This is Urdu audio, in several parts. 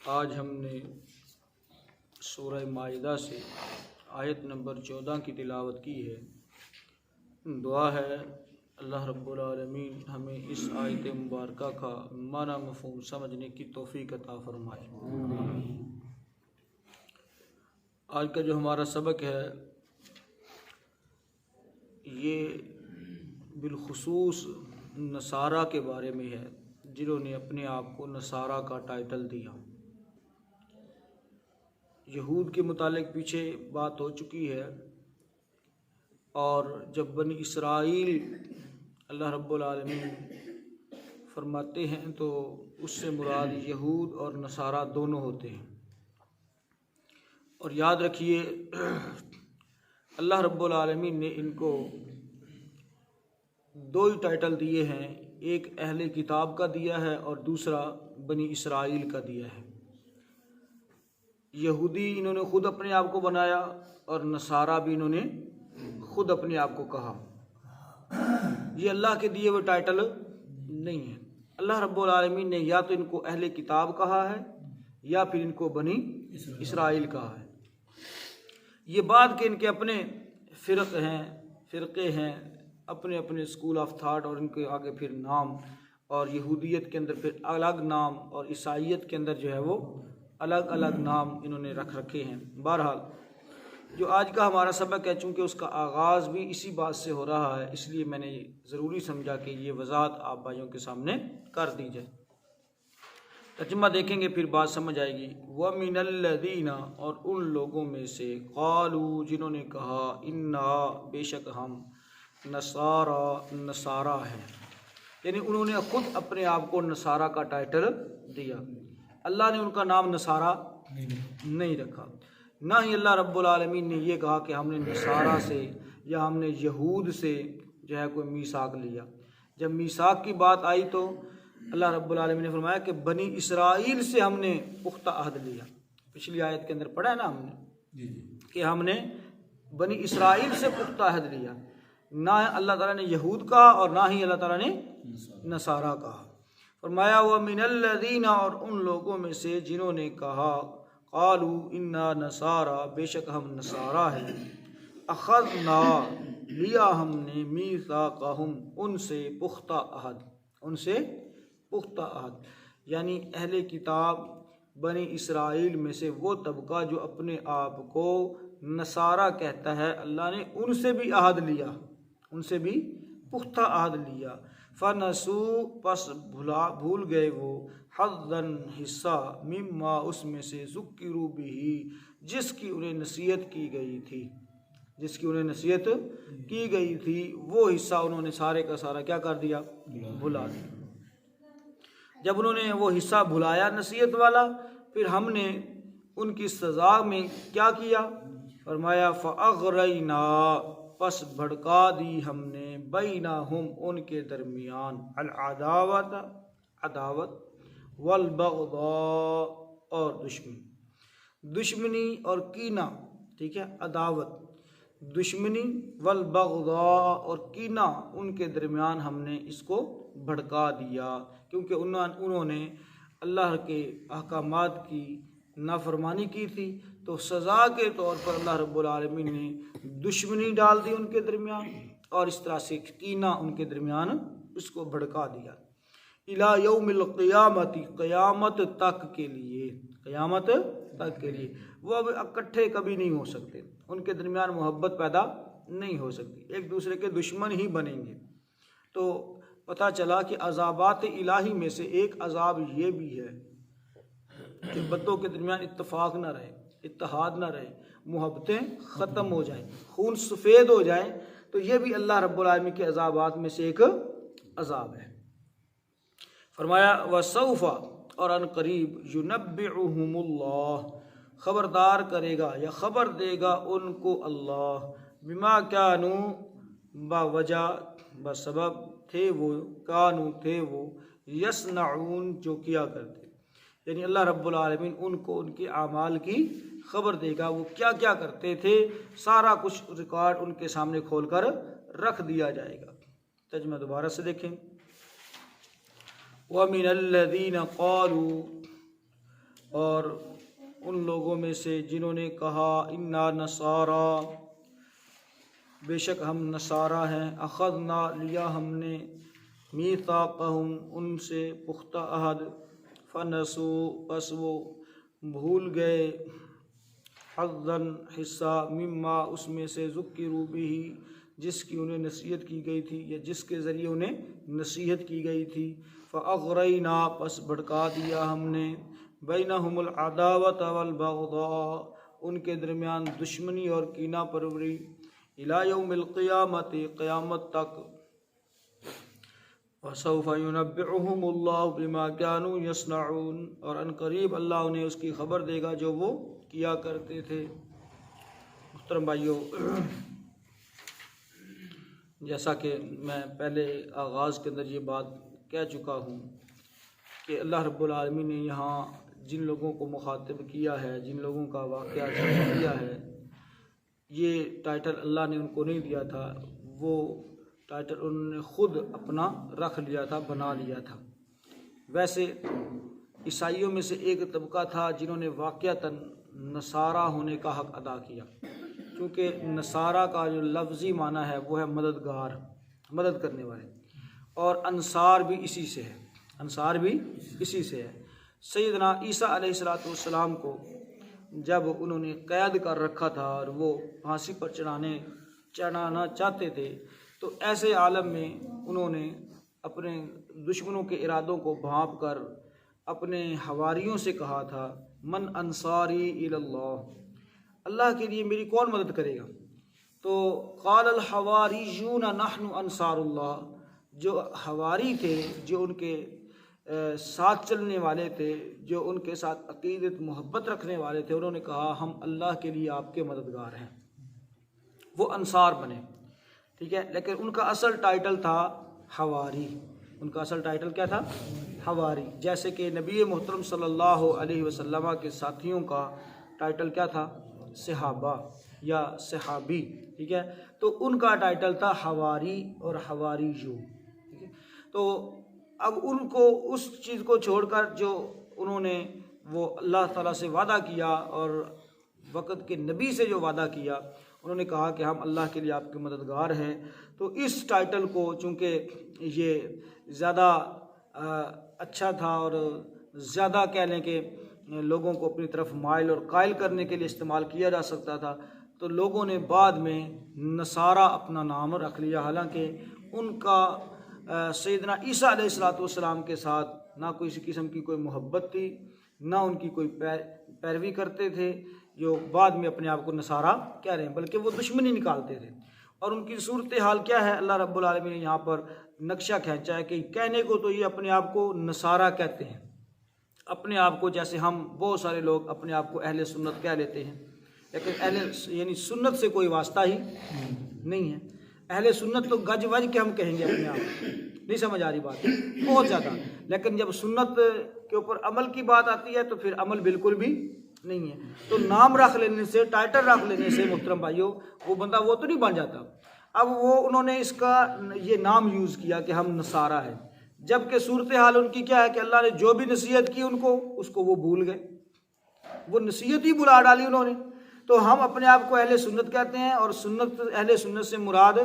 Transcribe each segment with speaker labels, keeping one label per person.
Speaker 1: آج ہم نے سورہ مائدہ سے آیت نمبر 14 کی تلاوت کی ہے۔ دعا ہے اللہ رب العالمین ہمیں اس آیت مبارکہ کا معنی مفہوم سمجھنے کی توفیق عطا فرمائے۔ آج کا جو ہمارا سبق ہے یہ بالخصوص نصارہ کے بارے میں ہے، جنہوں نے اپنے آپ کو نصارہ کا ٹائٹل دیا۔ یہود کے متعلق پیچھے بات ہو چکی ہے، اور جب بنی اسرائیل اللہ رب العالمین فرماتے ہیں تو اس سے مراد یہود اور نصارہ دونوں ہوتے ہیں۔ اور یاد رکھیے اللہ رب العالمین نے ان کو دو ہی ٹائٹل دیے ہیں، ایک اہل کتاب کا دیا ہے اور دوسرا بنی اسرائیل کا دیا ہے۔ یہودی انہوں نے خود اپنے آپ کو بنایا اور نصارہ بھی انہوں نے خود اپنے آپ کو کہا۔ یہ اللہ کے دیے ہوئے ٹائٹل نہیں ہے۔ اللہ رب العالمین نے یا تو ان کو اہل کتاب کہا ہے یا پھر ان کو بنی اسرائیل کہا ہے۔ یہ بات کہ ان کے اپنے فرقے ہیں، اپنے اپنے اسکول آف تھاٹ، اور ان کے آگے پھر نام، اور یہودیت کے اندر پھر الگ نام، اور عیسائیت کے اندر جو ہے وہ الگ الگ نام انہوں نے رکھ رکھے ہیں۔ بہرحال جو آج کا ہمارا سبق ہے، چونکہ اس کا آغاز بھی اسی بات سے ہو رہا ہے، اس لیے میں نے ضروری سمجھا کہ یہ وضاحت آپ بھائیوں کے سامنے کر دی جائے۔ ترجمہ دیکھیں گے پھر بات سمجھ آئے گی۔ وَمِنَ الَّذِينَ، اور ان لوگوں میں سے، قالوا، جنہوں نے کہا، اِنَّا، بے شک ہم، نصارہ ہیں، یعنی انہوں نے خود اپنے آپ کو نصارہ کا ٹائٹل دیا۔ اللہ نے ان کا نام نصارہ نہیں رکھا، نہ ہی اللہ رب العالمین نے یہ کہا کہ ہم نے نصارہ سے یا ہم نے یہود سے جو ہے کوئی میثاق لیا۔ جب میثاق کی بات آئی تو اللہ رب العالمین نے فرمایا کہ بنی اسرائیل سے ہم نے پختہ عہد لیا۔ پچھلی آیت کے اندر پڑھا ہے نا ہم نے کہ ہم نے بنی اسرائیل سے پختہ عہد لیا، نہ اللہ تعالیٰ نے یہود کہا اور نہ ہی اللہ تعالیٰ نے نصارہ کہا۔ فرمایا وَمِنَ الَّذِينَ، اور ان لوگوں میں سے جنہوں نے کہا، قالوا اِنَّا نصارى، بے شک ہم نصارہ ہیں، اخذنا، لیا ہم نے، میثاقہم، ان سے پختہ عہد، ان سے پختہ عہد، یعنی اہل کتاب بنی اسرائیل میں سے وہ طبقہ جو اپنے آپ کو نصارہ کہتا ہے، اللہ نے ان سے بھی عہد لیا، ان سے بھی پختہ عہد لیا۔ فَنَسُوا، پس بھول گئے وہ، حظًّا، حصہ، مما، اس میں سے، ذُکِّرُوا بِهِ، جس کی انہیں نصیحت کی گئی تھی، جس کی انہیں نصیحت کی گئی تھی، وہ حصہ انہوں نے سارے کا سارا کیا کر دیا؟ بھلا دیا۔ جب انہوں نے وہ حصہ بھلایا نصیحت والا، پھر ہم نے ان کی سزا میں کیا کیا؟ فرمایا فَأَغْرَيْنَا، پس بھڑکا دی ہم نے، بینہم، ان کے درمیان، العداوت، عداوت، والبغضاء، اور دشمنی اور کینہ، ٹھیک ہے، عداوت، دشمنی، والبغضاء، اور کینہ، ان کے درمیان ہم نے اس کو بھڑکا دیا، کیونکہ انہوں نے اللہ کے احکامات کی نافرمانی کی تھی، تو سزا کے طور پر اللہ رب العالمین نے دشمنی ڈال دی ان کے درمیان، اور اس طرح سے کینہ ان کے درمیان اس کو بھڑکا دیا۔ الی یوم القیامت، قیامت تک کے لیے، قیامت تک کے لیے، وہ اب اکٹھے کبھی نہیں ہو سکتے، ان کے درمیان محبت پیدا نہیں ہو سکتی، ایک دوسرے کے دشمن ہی بنیں گے۔ تو پتہ چلا کہ عذابات الہی میں سے ایک عذاب یہ بھی ہے کہ بندوں کے درمیان اتفاق نہ رہے، اتحاد نہ رہے، محبتیں ختم ہو جائیں، خون سفید ہو جائیں، تو یہ بھی اللہ رب العالمین کے عذابات میں سے ایک عذاب ہے۔ فرمایا وَسَوْفَ، اور ان قریب، يُنَبِّعُهُمُ اللَّهُ، خبردار کرے گا یا خبر دے گا ان کو اللہ، بِمَا كَانُوا، باوجہ، بسبب، تھے وہ، کانو، تھے وہ، یصنعون، جو کیا کرتے، یعنی اللہ رب العالمین ان کو ان کے اعمال کی خبر دے گا، وہ کیا کیا کرتے تھے، سارا کچھ ریکارڈ ان کے سامنے کھول کر رکھ دیا جائے گا۔ ترجمہ دوبارہ سے دیکھیں۔ وَمِنَ الَّذِينَ قَالُوا، اور ان لوگوں میں سے جنہوں نے کہا اِنَّا نَصَارَىٰ، بے شک ہم نصارہ ہیں، اخذنا لیا ہم نے، میثاقہم ان سے پختہ عہد، فنسوا پس وہ بھول گئے، حظاً حصہ، مما اس میں سے ذکروا بہ جس کی انہیں نصیحت کی گئی تھی یا جس کے ذریعے انہیں نصیحت کی گئی تھی، فاغرینا پس بھڑکا دیا ہم نے، بینہم العداوۃ والبغضاء ان کے درمیان دشمنی اور کینہ پروری، الی یوم القیامت قیامت تک، وسوف ینبئہم اللہ بما کانوا یصنعون اور ان قریب اللہ انہیں اس کی خبر دے گا جو وہ کیا کرتے تھے۔ محترم بھائیو، جیسا کہ میں پہلے آغاز کے اندر یہ بات کہہ چکا ہوں کہ اللہ رب العالمین نے یہاں جن لوگوں کو مخاطب کیا ہے، جن لوگوں کا واقعہ ذکر کیا ہے، یہ ٹائٹل اللہ نے ان کو نہیں دیا تھا، وہ ٹائٹل انہوں نے خود اپنا رکھ لیا تھا، بنا لیا تھا۔ ویسے عیسائیوں میں سے ایک طبقہ تھا جنہوں نے واقعتاً نصارہ ہونے کا حق ادا کیا، کیونکہ نصارہ کا جو لفظی معنی ہے وہ ہے مددگار، مدد کرنے والے، اور انصار بھی اسی سے ہے، انصار بھی اسی سے ہے۔ سیدنا عیسیٰ علیہ السلام کو جب انہوں نے قید کر رکھا تھا اور وہ پھانسی پر چڑھانا چاہتے تھے، تو ایسے عالم میں انہوں نے اپنے دشمنوں کے ارادوں کو بھانپ کر اپنے حواریوں سے کہا تھا، من انصاری الی اللہ، اللہ کے لیے میری کون مدد کرے گا؟ تو قال الحواریون نحن انصار اللہ، جو حواری تھے، جو ان کے ساتھ چلنے والے تھے، جو ان کے ساتھ عقیدت محبت رکھنے والے تھے، انہوں نے کہا ہم اللہ کے لیے آپ کے مددگار ہیں، وہ انصار بنے، ٹھیک ہے۔ لیکن ان کا اصل ٹائٹل تھا حواری، ان کا اصل ٹائٹل کیا تھا؟ حواری۔ جیسے کہ نبی محترم صلی اللہ علیہ وسلم کے ساتھیوں کا ٹائٹل کیا تھا؟ صحابہ یا صحابی، ٹھیک ہے۔ تو ان کا ٹائٹل تھا حواری اور حواریو، ٹھیک ہے۔ تو اب ان کو اس چیز کو چھوڑ کر جو انہوں نے وہ اللہ تعالیٰ سے وعدہ کیا اور وقت کے نبی سے جو وعدہ کیا، انہوں نے کہا کہ ہم اللہ کے لیے آپ کے مددگار ہیں۔ تو اس ٹائٹل کو چونکہ یہ زیادہ اچھا تھا اور زیادہ کہہ لیں کہ لوگوں کو اپنی طرف مائل اور قائل کرنے کے لیے استعمال کیا جا سکتا تھا، تو لوگوں نے بعد میں نصارہ اپنا نام رکھ لیا، حالانکہ ان کا سیدنا عیسیٰ علیہ السلام کے ساتھ نہ کوئی قسم کی کوئی محبت تھی، نہ ان کی کوئی پیروی کرتے تھے، جو بعد میں اپنے آپ کو نصارہ کہہ رہے ہیں، بلکہ وہ دشمنی نکالتے تھے۔ اور ان کی صورتحال کیا ہے؟ اللہ رب العالمین نے یہاں پر نقشہ کھینچا ہے کہ کہنے کو تو یہ اپنے آپ کو نصارہ کہتے ہیں، اپنے آپ کو جیسے ہم بہت سارے لوگ اپنے آپ کو اہل سنت کہہ لیتے ہیں، لیکن یعنی سنت سے کوئی واسطہ ہی نہیں ہے۔ اہل سنت تو گج وج کے ہم کہیں گے اپنے آپ کو، نہیں سمجھ آ رہی بات بہت زیادہ، لیکن جب سنت کے اوپر عمل کی بات آتی ہے تو پھر عمل بالکل بھی نہیں ہے۔ تو نام رکھ لینے سے، ٹائٹل رکھ لینے سے محترم بھائیوں، وہ بندہ وہ تو نہیں بن جاتا۔ اب وہ انہوں نے اس کا یہ نام یوز کیا کہ ہم نصارہ ہیں، جبکہ صورتحال ان کی کیا ہے کہ اللہ نے جو بھی نصیحت کی ان کو، اس کو وہ بھول گئے، وہ نصیحت ہی بلا ڈالی انہوں نے۔ تو ہم اپنے آپ کو اہل سنت کہتے ہیں، اور سنت، اہل سنت سے مراد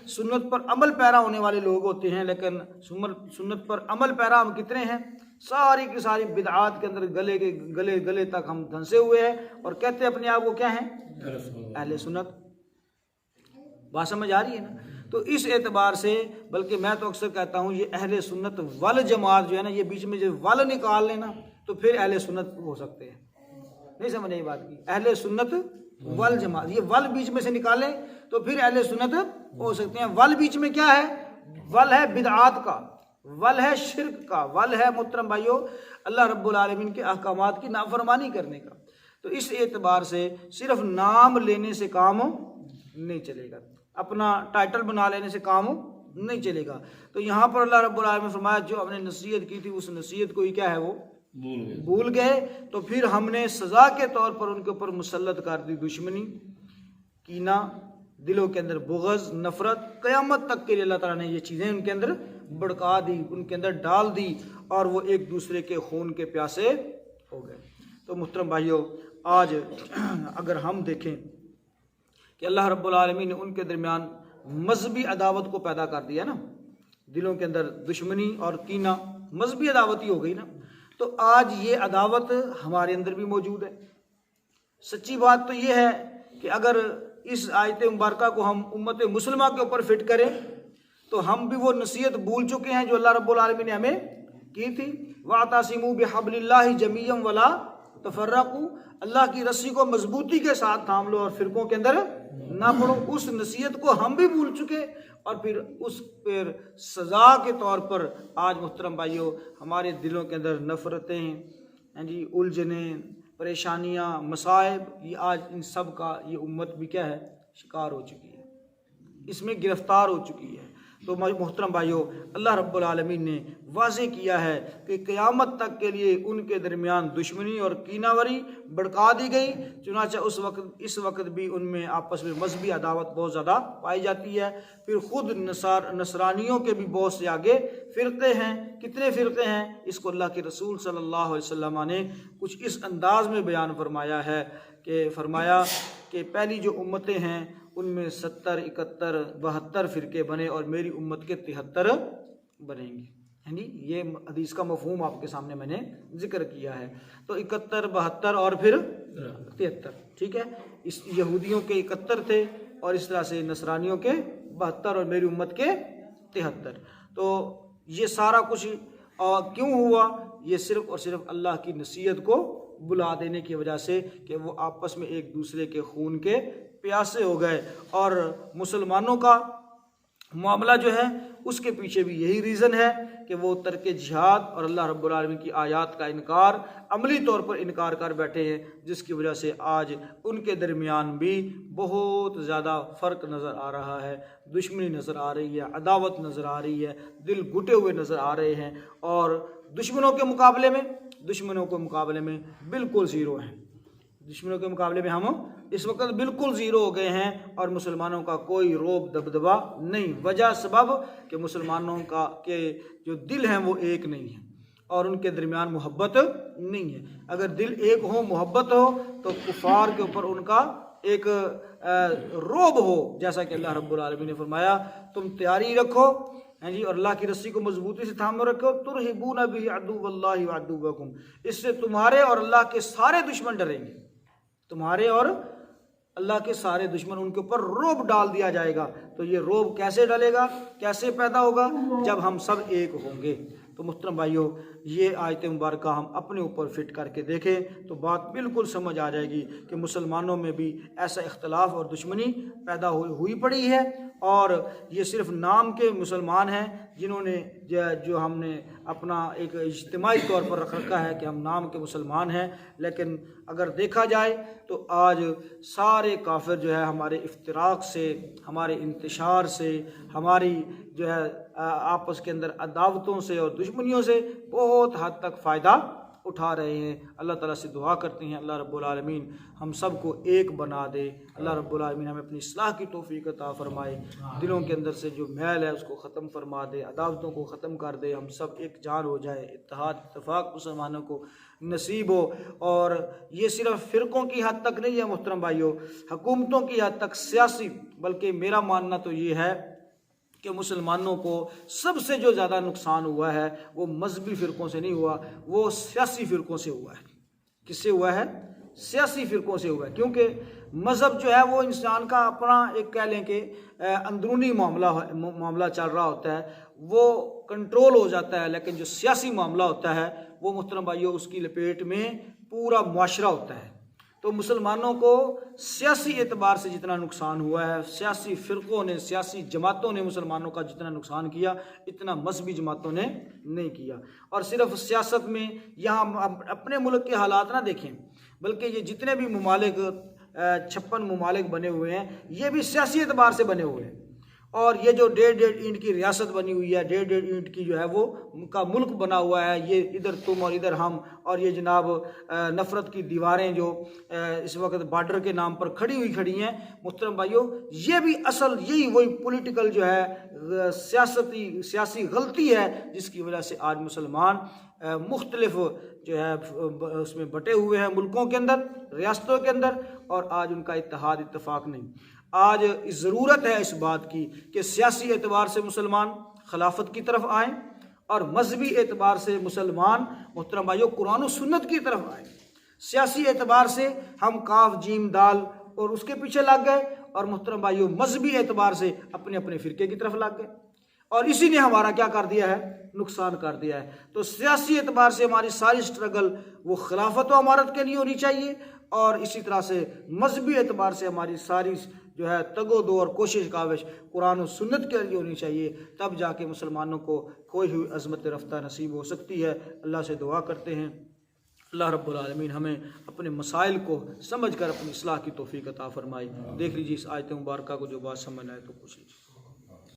Speaker 1: سنت پر عمل پیرا ہونے والے لوگ ہوتے ہیں، لیکن سنت پر عمل پیرا ہم کتنے ہیں؟ ساری کی ساری بدعات کے اندر گلے تک ہم دھنسے ہوئے ہیں، اور کہتے ہیں اپنے آپ کو کیا ہیں؟ اہل سنت۔ بات سمجھ آ رہی ہے نا؟ تو اس اعتبار سے، بلکہ میں تو اکثر کہتا ہوں یہ اہل سنت والجماعت جو ہے نا، یہ بیچ میں جو ول نکال لینا تو پھر اہل سنت ہو سکتے ہیں، نہیں سمجھ آئی بات کی؟ اہل سنت والجماعت، یہ ول بیچ میں سے نکالیں تو پھر اہل سنت ہو سکتے ہیں۔ ول بیچ میں کیا ہے؟ ول ہے بدعات کا، ول ہے شرک کا، ول ہے محترم بھائیوں اللہ رب العالمین کے احکامات کی نافرمانی کرنے کا۔ تو اس اعتبار سے صرف نام لینے سے کام نہیں چلے گا، اپنا ٹائٹل بنا لینے سے کام نہیں چلے گا۔ تو یہاں پر اللہ رب العالمین نے فرمایا جو ہم نے نصیحت کی تھی اس نصیحت کو ہی کیا ہے؟ وہ بھول گئے، تو پھر ہم نے سزا کے طور پر ان کے اوپر مسلط کر دی دشمنی، کینہ، دلوں کے اندر بغض، نفرت، قیامت تک کے لیے اللہ تعالیٰ نے یہ چیزیں ان کے اندر بڑکا دی، ان کے اندر ڈال دی، اور وہ ایک دوسرے کے خون کے پیاسے ہو گئے۔ تو محترم بھائیوں، آج اگر ہم دیکھیں کہ اللہ رب العالمین نے ان کے درمیان مذہبی عداوت کو پیدا کر دیا نا، دلوں کے اندر دشمنی اور کینہ، مذہبی عداوت ہی ہو گئی نا، تو آج یہ عداوت ہمارے اندر بھی موجود ہے۔ سچی بات تو یہ ہے کہ اگر اس آیت مبارکہ کو ہم امت مسلمہ کے اوپر فٹ کریں تو ہم بھی وہ نصیحت بھول چکے ہیں جو اللہ رب العالمین نے ہمیں کی تھی، وَاعْتَصِمُوا بِحَبْلِ اللَّهِ جَمِيعًا وَلَا تَفَرَّقُوا، اللہ کی رسی کو مضبوطی کے ساتھ تھام لو اور فرقوں کے اندر نہ پڑو۔ اس نصیحت کو ہم بھی بھول چکے، اور پھر اس پر سزا کے طور پر آج محترم بھائیوں ہمارے دلوں کے اندر نفرتیں، الجھنیں، پریشانیاں، مصائب، یہ آج ان سب کا یہ امت بھی کیا ہے، شکار ہو چکی ہے، اس میں گرفتار ہو چکی ہے۔ تو محترم بھائیوں، اللہ رب العالمین نے واضح کیا ہے کہ قیامت تک کے لیے ان کے درمیان دشمنی اور کینہ وری بڑھا دی گئی، چنانچہ اس وقت بھی ان میں آپس میں مذہبی عداوت بہت زیادہ پائی جاتی ہے۔ پھر خود نصرانیوں کے بھی بہت سے آگے فرقے ہیں۔ کتنے فرقے ہیں؟ اس کو اللہ کے رسول صلی اللہ علیہ وسلم نے کچھ اس انداز میں بیان فرمایا ہے کہ فرمایا کہ پہلی جو امتیں ہیں ان میں 70، 71، 72 فرقے بنے اور میری امت کے 73 بنیں گے۔ یعنی یہ حدیث کا مفہوم آپ کے سامنے میں نے ذکر کیا ہے۔ تو 71، 72 اور پھر 73، ٹھیک ہے، اس یہودیوں کے 71 تھے اور اس طرح سے نصرانیوں کے 72 اور میری امت کے 73۔ تو یہ سارا کچھ کیوں ہوا؟ یہ صرف اور صرف اللہ کی نصیحت کو بلا دینے کی وجہ سے کہ وہ آپس میں ایک دوسرے کے خون کے پیاسے ہو گئے۔ اور مسلمانوں کا معاملہ جو ہے اس کے پیچھے بھی یہی ریزن ہے کہ وہ ترک جہاد اور اللہ رب العالمین کی آیات کا انکار، عملی طور پر انکار کر بیٹھے ہیں، جس کی وجہ سے آج ان کے درمیان بھی بہت زیادہ فرق نظر آ رہا ہے، دشمنی نظر آ رہی ہے، عداوت نظر آ رہی ہے، دل گھٹے ہوئے نظر آ رہے ہیں، اور دشمنوں کے مقابلے میں بالکل زیرو ہیں۔ دشمنوں کے مقابلے میں ہم اس وقت بالکل زیرو ہو گئے ہیں، اور مسلمانوں کا کوئی روب دبدبا نہیں۔ وجہ سبب کہ مسلمانوں کا کے جو دل ہیں وہ ایک نہیں ہیں اور ان کے درمیان محبت نہیں ہے۔ اگر دل ایک ہو، محبت ہو، تو کفار کے اوپر ان کا ایک روب ہو، جیسا کہ اللہ رب العالمین نے فرمایا تم تیاری رکھو اور اللہ کی رسی کو مضبوطی سے تھامے رکھو، ترہبون بہ عدو اللہ وعدوکم، اس سے تمہارے اور اللہ کے سارے دشمن ڈریں گے، تمہارے اور اللہ کے سارے دشمن، ان کے اوپر روب ڈال دیا جائے گا۔ تو یہ روب کیسے ڈالے گا، کیسے پیدا ہوگا؟ جب ہم سب ایک ہوں گے۔ تو محترم بھائیوں، یہ آیت مبارکہ ہم اپنے اوپر فٹ کر کے دیکھیں تو بات بالکل سمجھ آ جائے گی کہ مسلمانوں میں بھی ایسا اختلاف اور دشمنی پیدا ہوئی پڑی ہے، اور یہ صرف نام کے مسلمان ہیں جنہوں نے جو ہم نے اپنا ایک اجتماعی طور پر رکھ رکھا ہے کہ ہم نام کے مسلمان ہیں، لیکن اگر دیکھا جائے تو آج سارے کافر جو ہے ہمارے افتراق سے، ہمارے انتشار سے، ہماری جو ہے آپس کے اندر عداوتوں سے اور دشمنیوں سے بہت حد تک فائدہ اٹھا رہے ہیں۔ اللہ تعالیٰ سے دعا کرتے ہیں اللہ رب العالمین ہم سب کو ایک بنا دے، اللہ رب العالمین ہمیں اپنی اصلاح کی توفیق عطا فرمائے، دلوں کے اندر سے جو میل ہے اس کو ختم فرما دے، عداوتوں کو ختم کر دے، ہم سب ایک جان ہو جائے، اتحاد اتفاق مسلمانوں کو نصیب ہو۔ اور یہ صرف فرقوں کی حد تک نہیں ہے محترم بھائیوں، حکومتوں کی حد تک، سیاسی، بلکہ میرا ماننا تو یہ ہے کہ مسلمانوں کو سب سے جو زیادہ نقصان ہوا ہے وہ مذہبی فرقوں سے نہیں ہوا، وہ سیاسی فرقوں سے ہوا ہے۔ کس سے ہوا ہے؟ سیاسی فرقوں سے ہوا ہے، کیونکہ مذہب جو ہے وہ انسان کا اپنا ایک کہہ لیں کہ اندرونی معاملہ چل رہا ہوتا ہے، وہ کنٹرول ہو جاتا ہے، لیکن جو سیاسی معاملہ ہوتا ہے وہ محترم بھائیوں اس کی لپیٹ میں پورا معاشرہ ہوتا ہے۔ تو مسلمانوں کو سیاسی اعتبار سے جتنا نقصان ہوا ہے، سیاسی فرقوں نے، سیاسی جماعتوں نے مسلمانوں کا جتنا نقصان کیا، اتنا مذہبی جماعتوں نے نہیں کیا۔ اور صرف سیاست میں یہاں اپنے ملک کے حالات نہ دیکھیں، بلکہ یہ جتنے بھی ممالک 56 ممالک بنے ہوئے ہیں یہ بھی سیاسی اعتبار سے بنے ہوئے ہیں، اور یہ جو 1.5 اینٹ کی ریاست بنی ہوئی ہے، 1.5 اینٹ کی جو ہے وہ کا ملک بنا ہوا ہے، یہ ادھر تم اور ادھر ہم، اور یہ جناب نفرت کی دیواریں جو اس وقت بارڈر کے نام پر کھڑی ہیں، محترم بھائیوں، یہ بھی اصل یہی وہی پولیٹیکل جو ہے سیاسی غلطی ہے جس کی وجہ سے آج مسلمان مختلف جو ہے اس میں بٹے ہوئے ہیں، ملکوں کے اندر، ریاستوں کے اندر، اور آج ان کا اتفاق نہیں۔ آج ضرورت ہے اس بات کی کہ سیاسی اعتبار سے مسلمان خلافت کی طرف آئیں، اور مذہبی اعتبار سے مسلمان محترم بھائیوں قرآن و سنت کی طرف آئیں۔ سیاسی اعتبار سے ہم کاف جیم دال اور اس کے پیچھے لگ گئے، اور محترم بھائیوں مذہبی اعتبار سے اپنے اپنے فرقے کی طرف لگ گئے، اور اسی نے ہمارا کیا کر دیا ہے؟ نقصان کر دیا ہے۔ تو سیاسی اعتبار سے ہماری ساری سٹرگل وہ خلافت و امارت کے لیے ہونی چاہیے، اور اسی طرح سے مذہبی اعتبار سے ہماری ساری جو ہے تگ و دو اور کوشش کاوش قرآن و سنت کے لیے ہونی چاہیے، تب جا کے مسلمانوں کو کھوئی ہوئی عظمت رفتہ نصیب ہو سکتی ہے۔ اللہ سے دعا کرتے ہیں اللہ رب العالمین ہمیں اپنے مسائل کو سمجھ کر اپنی اصلاح کی توفیق عطا فرمائے۔ دیکھ لیجیے اس آیت مبارکہ کو، جو بات سمجھ آئے تو پوچھ لیجیے۔